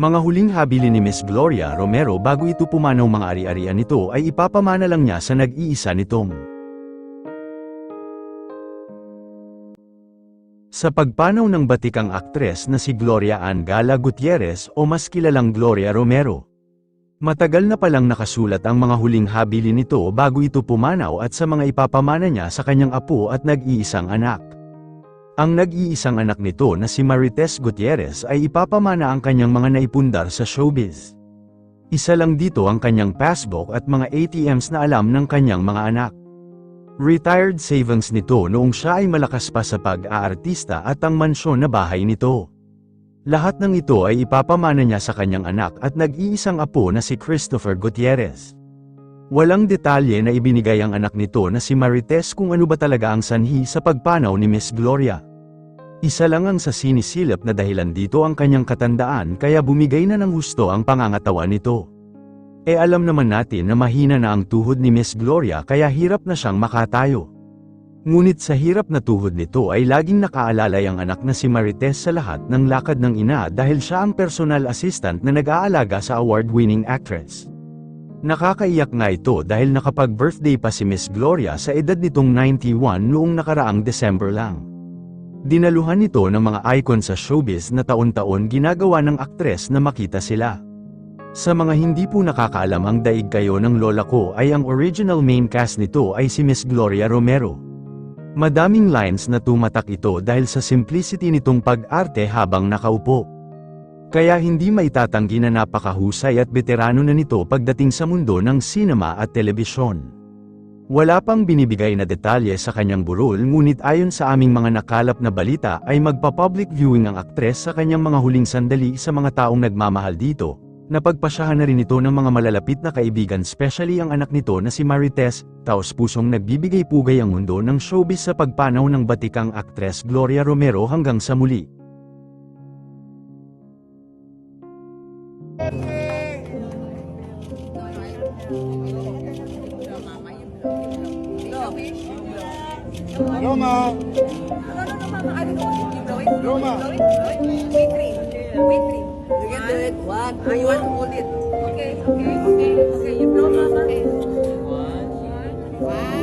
Mga huling habili ni Miss Gloria Romero bago ito pumanaw mga ari-arian nito ay ipapamana lang niya sa nag-iisa nitong. Sa pagpanaw ng batikang aktres na si Gloria Ann Gala Gutierrez o mas kilalang Gloria Romero. Matagal na palang nakasulat ang mga huling habili nito bago ito pumanaw at sa mga ipapamana niya sa kanyang apo at nag-iisang anak. Ang nag-iisang anak nito na si Marites Gutierrez ay ipapamana ang kanyang mga naipundar sa showbiz. Isa lang dito ang kanyang passbook at mga ATMs na alam ng kanyang mga anak. Retired savings nito noong siya ay malakas pa sa pag-aartista at ang mansyon na bahay nito. Lahat ng ito ay ipapamana niya sa kanyang anak at nag-iisang apo na si Christopher Gutierrez. Walang detalye na ibinigay ang anak nito na si Marites kung ano ba talaga ang sanhi sa pagpanaw ni Miss Gloria. Isa lang ang sa sinisilip na dahilan dito ang kanyang katandaan kaya bumigay na ng husto ang pangangatawan nito. Alam naman natin na mahina na ang tuhod ni Miss Gloria kaya hirap na siyang makatayo. Ngunit sa hirap na tuhod nito ay laging nakaalalay ang anak na si Marites sa lahat ng lakad ng ina dahil siya ang personal assistant na nag-aalaga sa award-winning actress. Nakakaiyak nga ito dahil nakapag-birthday pa si Miss Gloria sa edad nitong 91 noong nakaraang December lang. Dinaluhan nito ng mga icon sa showbiz na taon-taon ginagawa ng aktres na makita sila. Sa mga hindi po nakakaalam ang daig kayo ng lola ko ay ang original main cast nito ay si Miss Gloria Romero. Madaming lines na tumatak ito dahil sa simplicity nitong pag-arte habang nakaupo. Kaya hindi maitatanggi na napakahusay at veterano na nito pagdating sa mundo ng sinema at telebisyon. Wala pang binibigay na detalye sa kanyang burol ngunit ayon sa aming mga nakalap na balita ay magpa-public viewing ang aktres sa kanyang mga huling sandali sa mga taong nagmamahal dito. Napagpasyahan na rin ito ng mga malalapit na kaibigan especially ang anak nito na si Marites, taos-pusong nagbibigay pugay ang mundo ng showbiz sa pagpanaw ng batikang aktres Gloria Romero hanggang sa muli. Roma! Roma! Wait, three. You can do it. One, two. You want to hold it. Okay. You blow, mama. One.